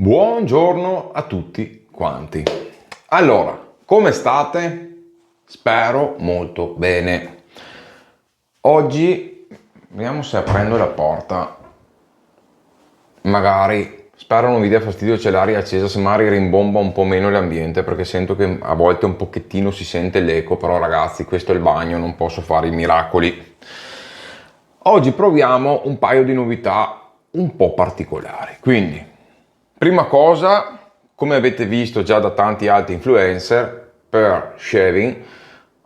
Buongiorno a tutti quanti. Allora, come state? Spero molto bene. Oggi vediamo se aprendo la porta, magari, spero non vi dia fastidio, c'è l'aria accesa, se magari rimbomba un po' meno l'ambiente, perché sento che a volte un pochettino si sente l'eco, però ragazzi, questo è il bagno, non posso fare i miracoli. Oggi proviamo un paio di novità un po' particolari, quindi prima cosa, come avete visto già da tanti altri influencer, Per Shaving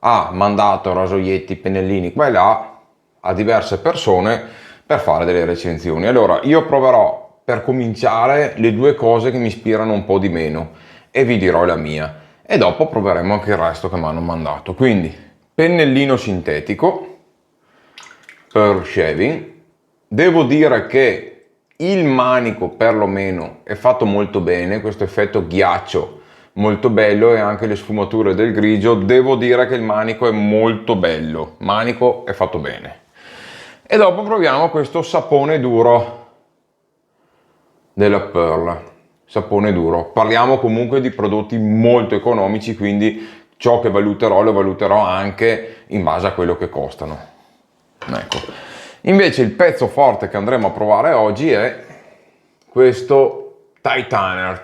ha mandato rasoietti, pennellini qua e là a diverse persone per fare delle recensioni. Allora, io proverò per cominciare le due cose che mi ispirano un po' di meno e vi dirò la mia. E dopo proveremo anche il resto che mi hanno mandato. Quindi, pennellino sintetico, Per Shaving. Devo dire che il manico perlomeno è fatto molto bene, questo effetto ghiaccio molto bello, e anche le sfumature del grigio. Devo dire che il manico è molto bello, manico è fatto bene. E dopo proviamo questo sapone duro della Pearl, sapone duro. Parliamo comunque di prodotti molto economici, quindi ciò che valuterò lo valuterò anche in base a quello che costano. Ecco. Invece il pezzo forte che andremo a provare oggi è questo Titaner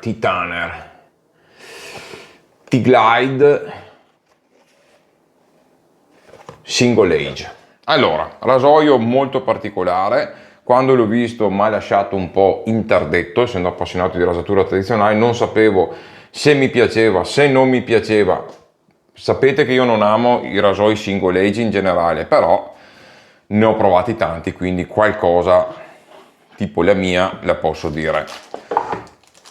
T-Glide Single Age. Allora, rasoio molto particolare. Quando l'ho visto mi ha lasciato un po' interdetto, essendo appassionato di rasatura tradizionale, non sapevo se mi piaceva, se non mi piaceva. Sapete che io non amo i rasoi single age in generale, però ne ho provati tanti, quindi qualcosa tipo la mia la posso dire.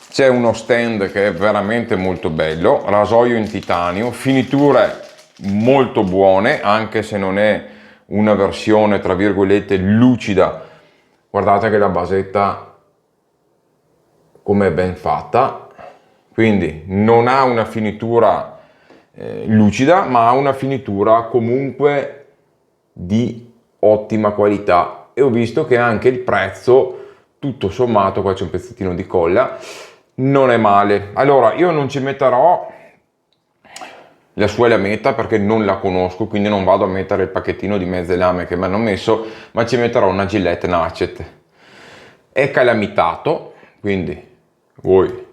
C'è uno stand che è veramente molto bello, rasoio in titanio, finiture molto buone, anche se non è una versione tra virgolette lucida. Guardate che la basetta come è ben fatta, quindi non ha una finitura lucida, ma ha una finitura comunque di ottima qualità, e ho visto che anche il prezzo, tutto sommato, qua c'è un pezzettino di colla, non è male. Allora, io non ci metterò la sua lametta perché non la conosco, quindi non vado a mettere il pacchettino di mezze lame che mi hanno messo, ma ci metterò una Gillette Nacet. È calamitato, quindi voi,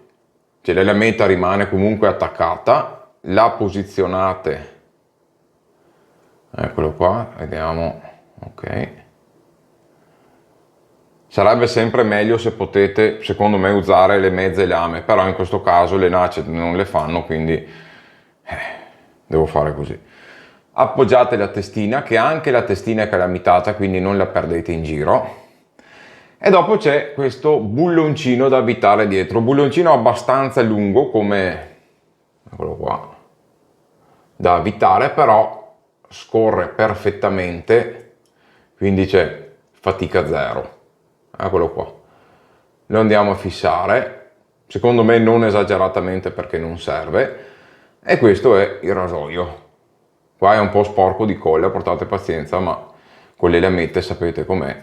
cioè la lametta rimane comunque attaccata, la posizionate, eccolo qua, vediamo. Ok, sarebbe sempre meglio se potete, secondo me, usare le mezze lame, però in questo caso le Nacet non le fanno, quindi devo fare così. Appoggiate la testina, che anche la testina è calamitata, quindi non la perdete in giro. E dopo c'è questo bulloncino da avvitare dietro, bulloncino abbastanza lungo, come, eccolo qua, da avvitare, però scorre perfettamente, quindi c'è fatica zero. Eccolo qua. Lo andiamo a fissare, secondo me non esageratamente perché non serve, e questo è il rasoio. Qua è un po' sporco di colla, portate pazienza, ma con le lamette sapete com'è,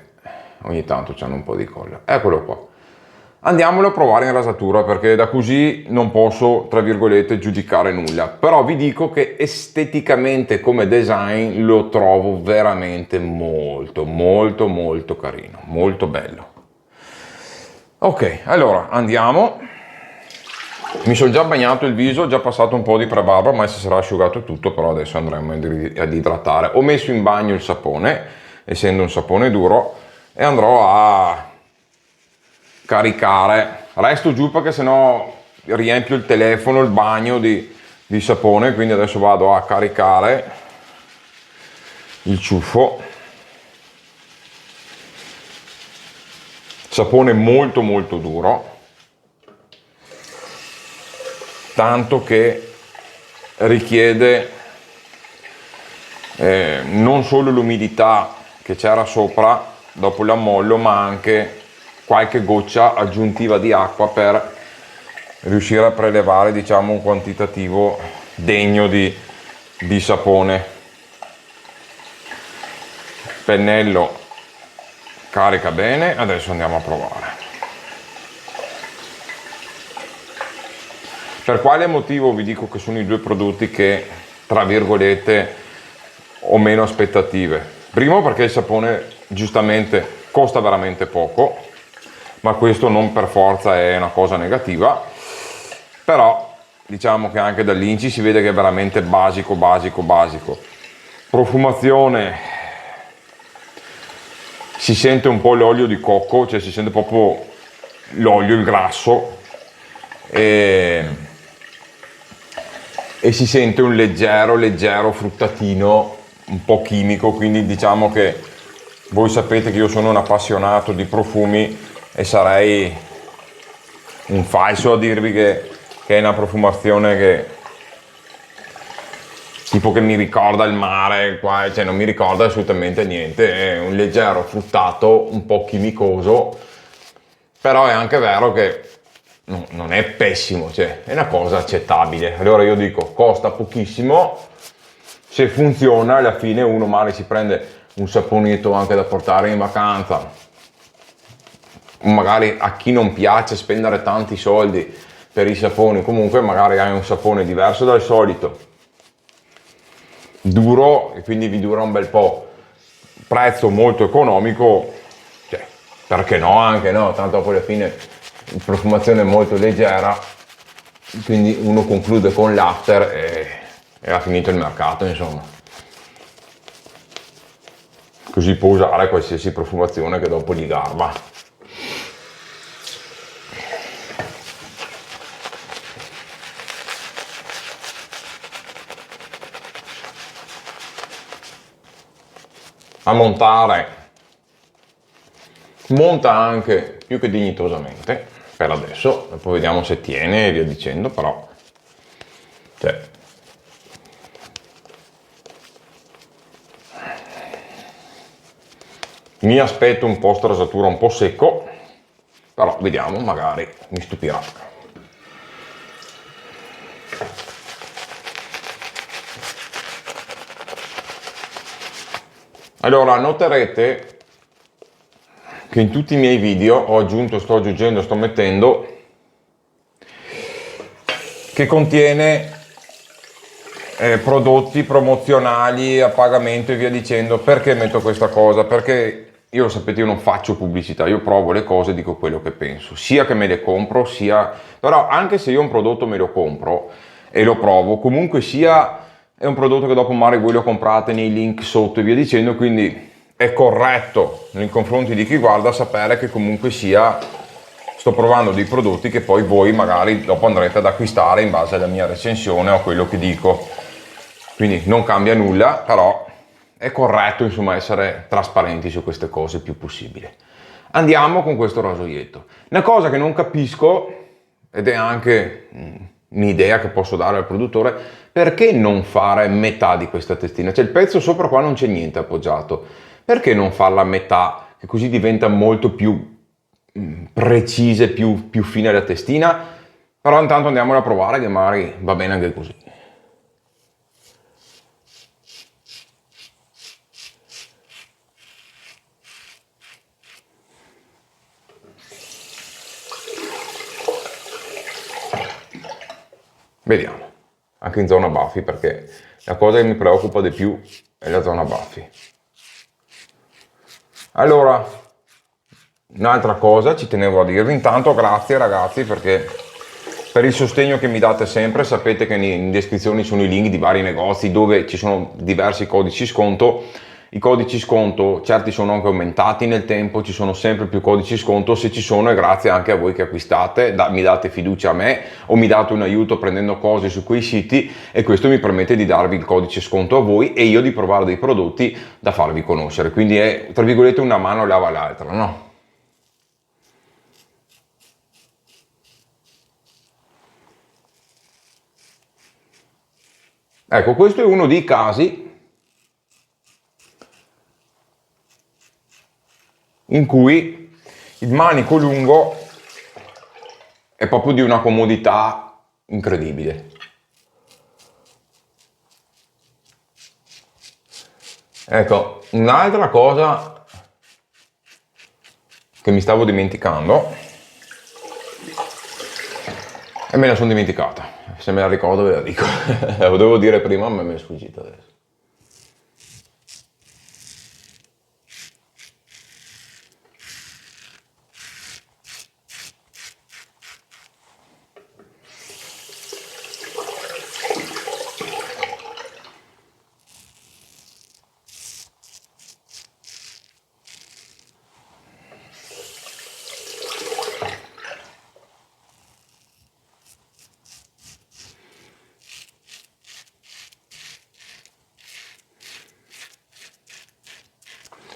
ogni tanto c'hanno un po' di colla. Eccolo qua. Andiamolo a provare in rasatura, perché da così non posso, tra virgolette, giudicare nulla. Però vi dico che esteticamente come design lo trovo veramente molto, molto, molto carino, molto bello. Ok, allora andiamo. Mi sono già bagnato il viso, ho già passato un po' di prebarba, ma si sarà asciugato tutto, però adesso andremo ad idratare. Ho messo in bagno il sapone, essendo un sapone duro, e andrò a caricare. Resto giù perché sennò riempio il telefono, il bagno di sapone, quindi adesso vado a caricare il ciuffo. Sapone molto molto duro, tanto che richiede non solo l'umidità che c'era sopra dopo l'ammollo, ma anche qualche goccia aggiuntiva di acqua per riuscire a prelevare, diciamo, un quantitativo degno di sapone. Pennello carica bene, adesso andiamo a provare. Per quale motivo vi dico che sono i due prodotti che, tra virgolette, ho meno aspettative? Primo perché il sapone giustamente costa veramente poco, ma questo non per forza è una cosa negativa, però diciamo che anche dall'Inci si vede che è veramente basico. Profumazione, si sente un po' l'olio di cocco, cioè si sente proprio l'olio, il grasso, e si sente un leggero fruttatino, un po' chimico, quindi diciamo che voi sapete che io sono un appassionato di profumi e sarei un falso a dirvi che è una profumazione che tipo che mi ricorda il mare, qua, cioè non mi ricorda assolutamente niente, è un leggero fruttato, un po' chimicoso, però è anche vero che non è pessimo, cioè è una cosa accettabile. Allora io dico, costa pochissimo, se funziona alla fine uno magari si prende un saponetto anche da portare in vacanza, magari a chi non piace spendere tanti soldi per i saponi, comunque magari hai un sapone diverso dal solito, duro, e quindi vi dura un bel po', prezzo molto economico, cioè, perché no, anche no, tanto poi alla fine profumazione molto leggera, quindi uno conclude con l'after e ha finito il mercato, insomma. Così può usare qualsiasi profumazione che dopo gli garba. A montare monta anche più che dignitosamente per adesso, poi vediamo se tiene e via dicendo, però cioè, mi aspetto un po' strasatura un po' secco, però vediamo, magari mi stupirà. Allora, noterete che in tutti i miei video ho aggiunto, sto aggiungendo, sto mettendo che contiene prodotti promozionali a pagamento e via dicendo. Perché metto questa cosa? Perché io, lo sapete, io non faccio pubblicità, io provo le cose e dico quello che penso, sia che me le compro, sia... però anche se io un prodotto me lo compro e lo provo, comunque sia è un prodotto che dopo magari voi lo comprate nei link sotto e via dicendo, quindi è corretto nei confronti di chi guarda sapere che comunque sia sto provando dei prodotti che poi voi magari dopo andrete ad acquistare in base alla mia recensione o a quello che dico, quindi non cambia nulla, però è corretto insomma essere trasparenti su queste cose il più possibile. Andiamo con questo rasoietto. Una cosa che non capisco, ed è anche un'idea che posso dare al produttore, perché non fare metà di questa testina? Cioè il pezzo sopra qua non c'è niente appoggiato, perché non farla a metà, che così diventa molto più precise, più fine la testina? Però intanto andiamola a provare, che magari va bene anche così. Vediamo, anche in zona baffi, perché la cosa che mi preoccupa di più è la zona baffi. Allora, un'altra cosa ci tenevo a dirvi, intanto grazie ragazzi perché per il sostegno che mi date sempre, sapete che in descrizione ci sono i link di vari negozi dove ci sono diversi codici sconto. I codici sconto, certi sono anche aumentati nel tempo, ci sono sempre più codici sconto, se ci sono è grazie anche a voi che acquistate, mi date fiducia a me o mi date un aiuto prendendo cose su quei siti e questo mi permette di darvi il codice sconto a voi e io di provare dei prodotti da farvi conoscere, quindi è tra virgolette una mano lava l'altra, no? Ecco, questo è uno dei casi in cui il manico lungo è proprio di una comodità incredibile. Ecco, un'altra cosa che mi stavo dimenticando E me la sono dimenticata, se me la ricordo ve la dico. Lo dovevo dire prima ma me è sfuggita adesso.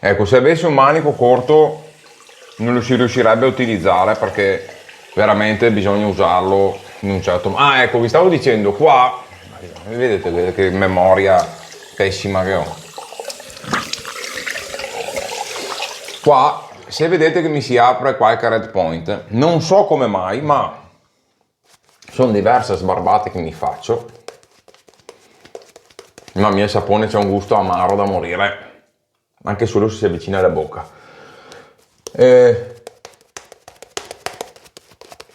Ecco, se avessi un manico corto non lo si riuscirebbe a utilizzare perché veramente bisogna usarlo in un certo modo. Ah, ecco, vi stavo dicendo qua, vedete che memoria pessima che ho. Qua, se vedete che mi si apre qualche red point, non so come mai, ma sono diverse sbarbate che mi faccio. Ma il mio sapone c'ha un gusto amaro da morire. Anche solo se si avvicina alla bocca.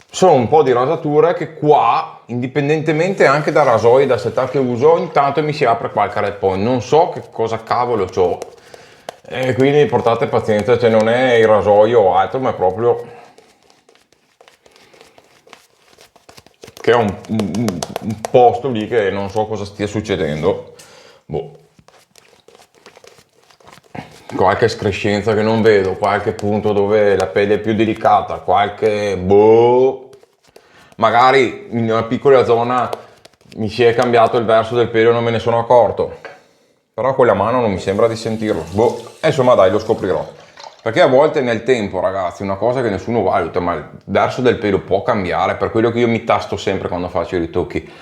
Sono un po' di rasature che qua, indipendentemente anche dal rasoio e da setup che uso, ogni tanto mi si apre qualche red point. Non so che cosa cavolo c'ho. E quindi portate pazienza, cioè non è il rasoio o altro, ma è proprio che è un posto lì che non so cosa stia succedendo. Boh. Qualche escrescenza che non vedo, qualche punto dove la pelle è più delicata, qualche boh, magari in una piccola zona mi si è cambiato il verso del pelo e non me ne sono accorto, però con la mano non mi sembra di sentirlo, boh, insomma dai, lo scoprirò, perché a volte nel tempo, ragazzi, una cosa che nessuno valuta, ma il verso del pelo può cambiare, per quello che io mi tasto sempre quando faccio i ritocchi.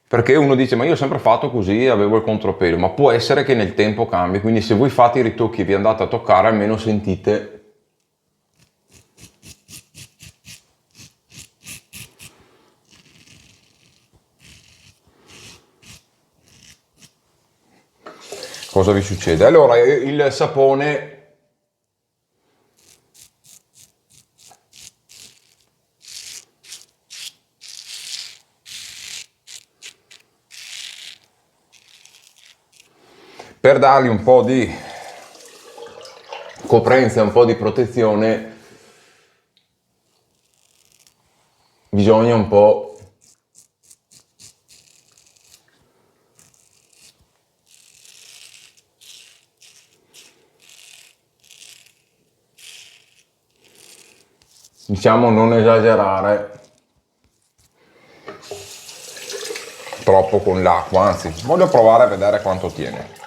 Perché uno dice, ma io ho sempre fatto così, avevo il contropelo, ma può essere che nel tempo cambi, quindi se voi fate i ritocchi e vi andate a toccare, almeno sentite cosa vi succede. Allora, il sapone per dargli un po' di coprenza, un po' di protezione, bisogna un po' diciamo non esagerare troppo con l'acqua, anzi voglio provare a vedere quanto tiene.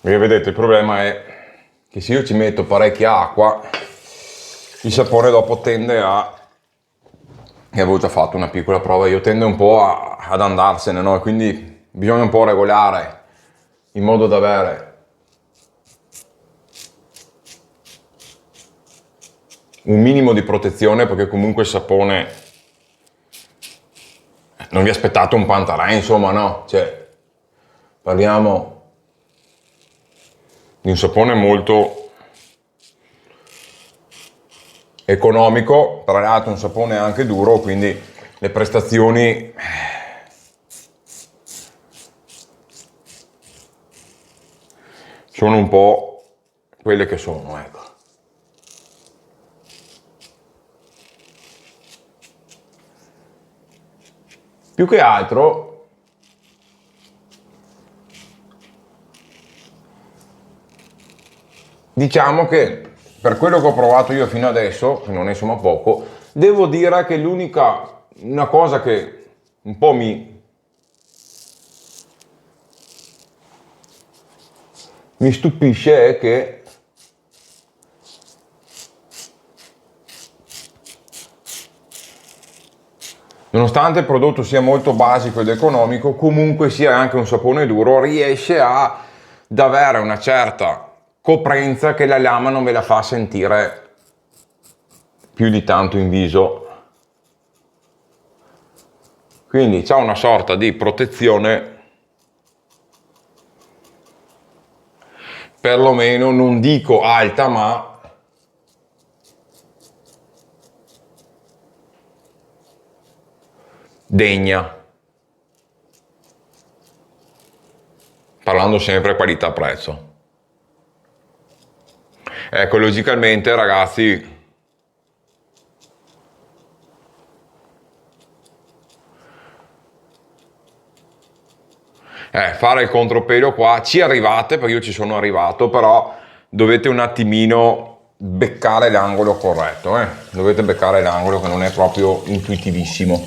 Perché vedete, il problema è che se io ci metto parecchia acqua, il sapone dopo tende a... E avevo già fatto una piccola prova, io tende un po' ad andarsene, no? Quindi bisogna un po' regolare in modo da avere un minimo di protezione, perché comunque il sapone... Non vi aspettate un Pantarei, insomma, no? Cioè, parliamo di un sapone molto economico, tra l'altro un sapone anche duro, quindi le prestazioni sono un po' quelle che sono, ecco. Più che altro diciamo che per quello che ho provato io fino adesso, che non è insomma poco, devo dire che una cosa che un po' mi stupisce è che nonostante il prodotto sia molto basico ed economico, comunque sia anche un sapone duro, riesce ad avere una certa coprenza che la lama non ve la fa sentire più di tanto in viso. quindi c'ha una sorta di protezione, perlomeno non dico alta, ma degna, parlando sempre qualità-prezzo. Ecco, logicamente ragazzi, fare il contropelo qua, ci arrivate, perché io ci sono arrivato, però dovete un attimino beccare l'angolo corretto, dovete beccare l'angolo che non è proprio intuitivissimo.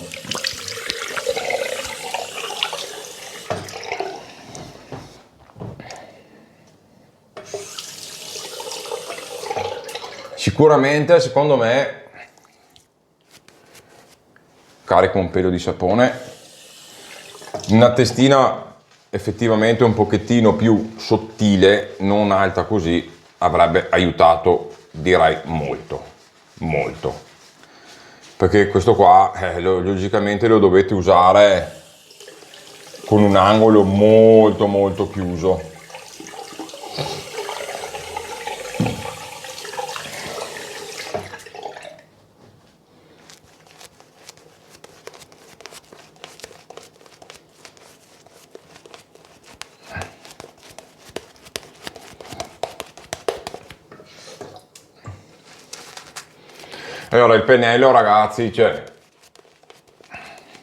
Sicuramente, secondo me, carico un pelo di sapone, una testina effettivamente un pochettino più sottile, non alta così, avrebbe aiutato, direi, molto, perché questo qua logicamente lo dovete usare con un angolo molto chiuso. Allora, il pennello, ragazzi, cioè,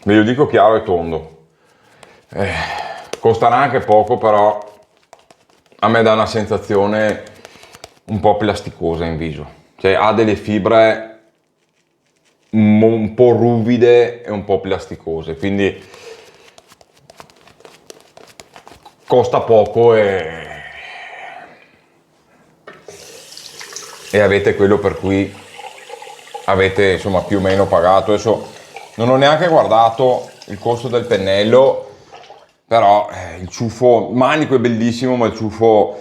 ve lo dico chiaro e tondo, costerà anche poco, però a me dà una sensazione un po' plasticosa in viso, cioè ha delle fibre un po' ruvide e un po' plasticose, quindi costa poco e avete quello per cui avete insomma più o meno pagato. Adesso non ho neanche guardato il costo del pennello, però il ciuffo, il manico è bellissimo, ma il ciuffo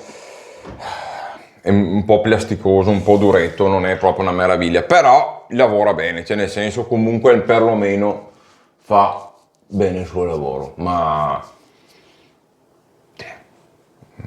è un po' plasticoso, un po' duretto, non è proprio una meraviglia, però lavora bene, cioè nel senso comunque perlomeno fa bene il suo lavoro, ma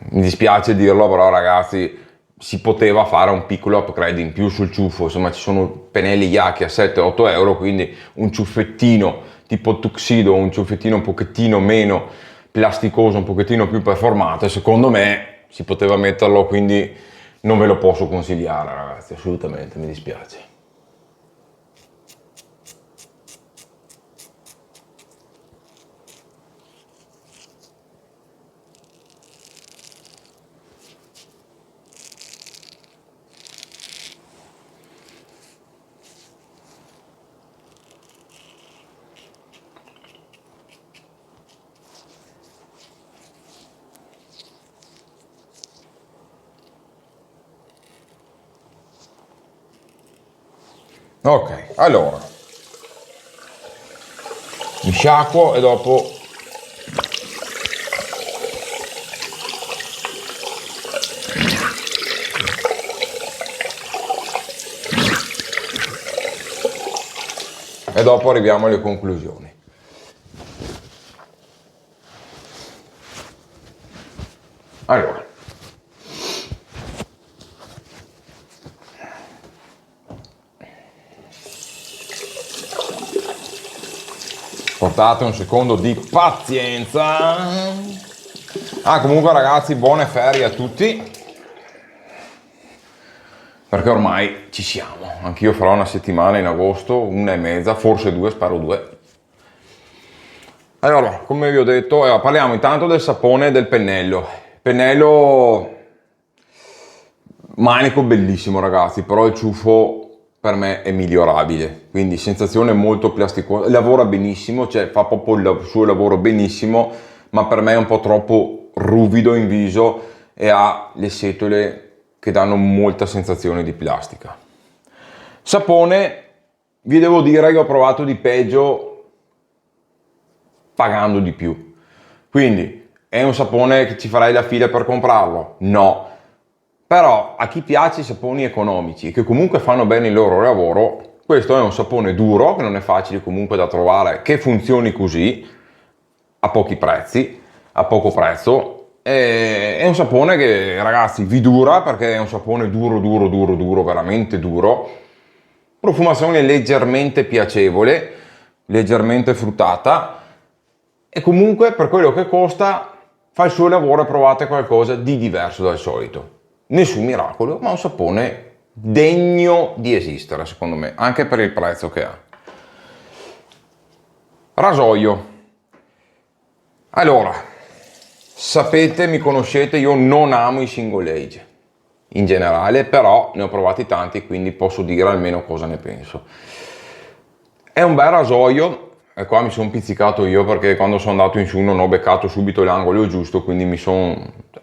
mi dispiace dirlo, però ragazzi, si poteva fare un piccolo upgrade in più sul ciuffo, insomma ci sono pennelli Yaki a 7-8 euro, quindi un ciuffettino tipo Tuxedo, un ciuffettino un pochettino meno plasticoso, un pochettino più performato, secondo me si poteva metterlo, quindi non ve lo posso consigliare ragazzi, assolutamente, mi dispiace. Ok, allora mi sciacquo e dopo arriviamo alle conclusioni. Allora, portate un secondo di pazienza. Comunque ragazzi, buone ferie a tutti, perché ormai ci siamo. Anch'io farò una settimana in agosto, 1,5, forse 2, spero 2. Allora, come vi ho detto, parliamo intanto del sapone e del pennello. Pennello manico bellissimo ragazzi, però il ciuffo per me è migliorabile, quindi sensazione molto plasticosa, lavora benissimo, cioè fa proprio il suo lavoro benissimo, ma per me è un po' troppo ruvido in viso e ha le setole che danno molta sensazione di plastica. Sapone, vi devo dire che ho provato di peggio pagando di più, quindi è un sapone che ci farei la fila per comprarlo? No. Però a chi piace i saponi economici, che comunque fanno bene il loro lavoro, Questo è un sapone duro, che non è facile comunque da trovare, che funzioni così, a pochi prezzi, a poco prezzo. È un sapone che, ragazzi, vi dura, perché è un sapone duro, duro, duro, duro, veramente duro. Profumazione leggermente piacevole, leggermente fruttata, e comunque per quello che costa fa il suo lavoro e provate qualcosa di diverso dal solito. Nessun miracolo, ma un sapone degno di esistere, secondo me, anche per il prezzo che ha. Rasoio. Allora, sapete, mi conoscete, io non amo i single age in generale, però ne ho provati tanti, quindi posso dire almeno cosa ne penso. È un bel rasoio, e qua mi sono pizzicato io perché quando sono andato in su non ho beccato subito l'angolo giusto, quindi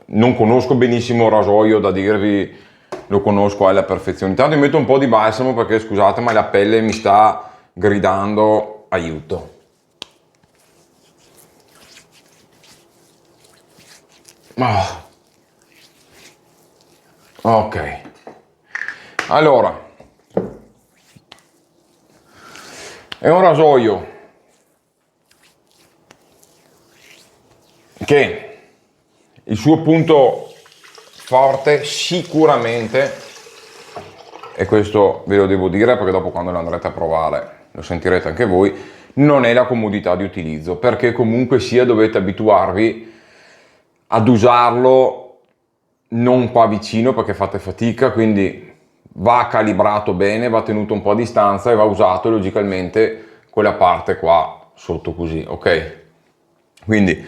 non conosco benissimo il rasoio da dirvi lo conosco alla perfezione. Intanto mi metto un po' di balsamo perché, scusate, ma la pelle mi sta gridando aiuto. Ok, allora, è un rasoio che il suo punto forte sicuramente, e questo ve lo devo dire perché dopo quando lo andrete a provare lo sentirete anche voi, non è la comodità di utilizzo, perché comunque sia dovete abituarvi ad usarlo non qua vicino perché fate fatica, quindi va calibrato bene, va tenuto un po' a distanza e va usato logicamente quella parte qua sotto così, ok? Quindi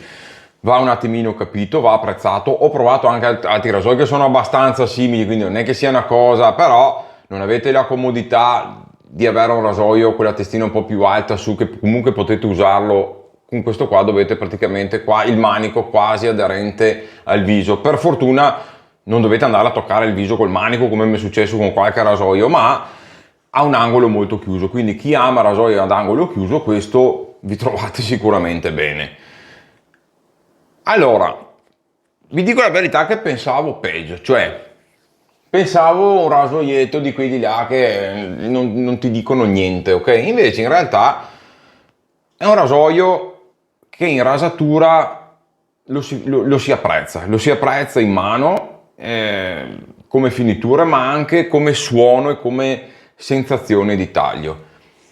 va un attimino capito, va apprezzato. Ho provato anche altri rasoi che sono abbastanza simili, quindi non è che sia una cosa, però non avete la comodità di avere un rasoio con la testina un po' più alta su, che comunque potete usarlo. Con questo qua dovete praticamente qua il manico quasi aderente al viso. Per fortuna non dovete andare a toccare il viso col manico come mi è successo con qualche rasoio, ma ha un angolo molto chiuso, quindi chi ama rasoio ad angolo chiuso, questo vi trovate sicuramente bene. Allora, vi dico la verità che pensavo peggio, cioè pensavo un rasoietto di quelli là che non ti dicono niente, ok? Invece in realtà è un rasoio che in rasatura lo si apprezza in mano come finitura, ma anche come suono e come sensazione di taglio.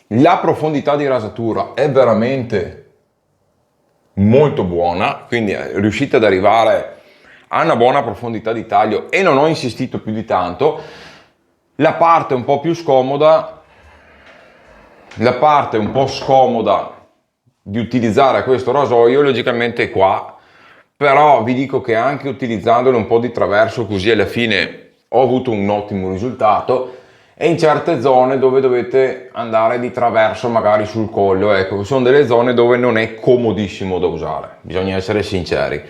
La profondità di rasatura è veramente molto buona, quindi riuscite ad arrivare a una buona profondità di taglio e non ho insistito più di tanto. La parte un po' più scomoda, la parte un po' scomoda di utilizzare questo rasoio logicamente è qua, però vi dico che anche utilizzandolo un po' di traverso così alla fine ho avuto un ottimo risultato, e in certe zone dove dovete andare di traverso magari sul collo, ecco, sono delle zone dove non è comodissimo da usare, bisogna essere sinceri.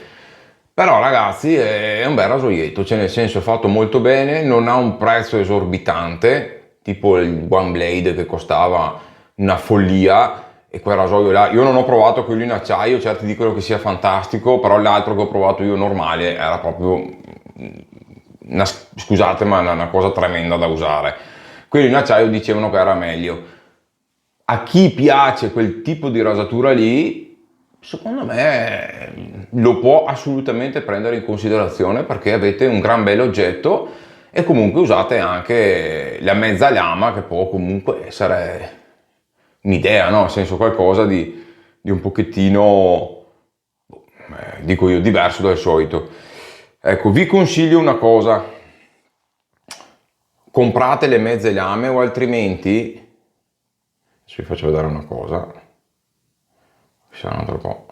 Però ragazzi è un bel rasoietto, cioè nel senso è fatto molto bene, non ha un prezzo esorbitante tipo il One Blade che costava una follia, e quel rasoio là, io non ho provato quello in acciaio, certi dicono che sia fantastico, però l'altro che ho provato io normale era proprio scusate, ma una cosa tremenda da usare. Quello in acciaio dicevano che era meglio. A chi piace quel tipo di rasatura lì, secondo me lo può assolutamente prendere in considerazione, perché avete un gran bel oggetto e comunque usate anche la mezza lama, che può comunque essere un'idea, no? Nel senso qualcosa di un pochettino, dico io, diverso dal solito. Ecco, vi consiglio una cosa: comprate le mezze lame, o altrimenti, adesso vi faccio vedere una cosa, sarà un altro po'.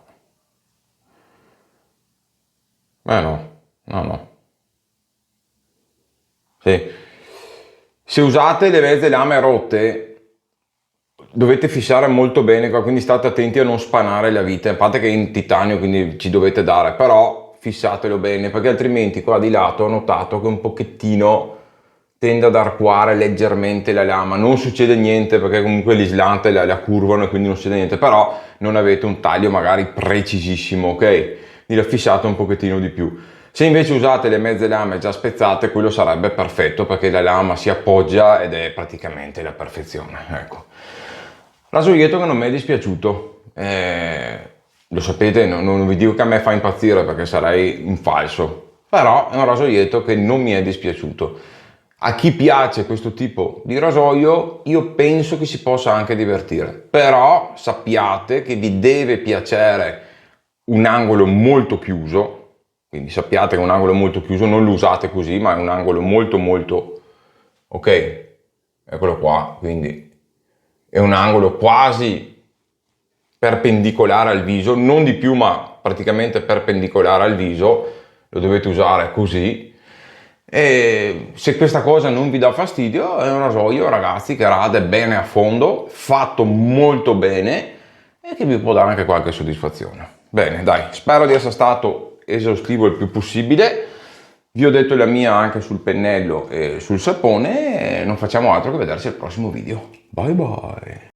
No. Sì. Se usate le mezze lame rotte, dovete fissare molto bene, quindi state attenti a non spanare la vite, a parte che è in titanio quindi ci dovete dare, però fissatelo bene, perché altrimenti qua di lato ho notato che un pochettino tende ad arcuare leggermente la lama. Non succede niente perché comunque l'islante la curvano e quindi non succede niente, però non avete un taglio magari precisissimo, ok? Quindi la fissate un pochettino di più. Se invece usate le mezze lame già spezzate, quello sarebbe perfetto perché la lama si appoggia ed è praticamente la perfezione. Ecco. Rasoietto che non mi è dispiaciuto. Lo sapete, non vi dico che a me fa impazzire perché sarei in falso, però è un rasoietto che non mi è dispiaciuto. A chi piace questo tipo di rasoio, io penso che si possa anche divertire, però sappiate che vi deve piacere un angolo molto chiuso, quindi sappiate che un angolo molto chiuso non lo usate così, ma è un angolo molto molto, ok, eccolo qua, quindi è un angolo quasi perpendicolare al viso, non di più ma praticamente perpendicolare al viso, lo dovete usare così. E se questa cosa non vi dà fastidio, è un rasoio, ragazzi, che rade bene a fondo, fatto molto bene e che vi può dare anche qualche soddisfazione. Bene, dai, spero di essere stato esaustivo il più possibile. Vi ho detto la mia anche sul pennello e sul sapone e non facciamo altro che vederci al prossimo video. Bye bye!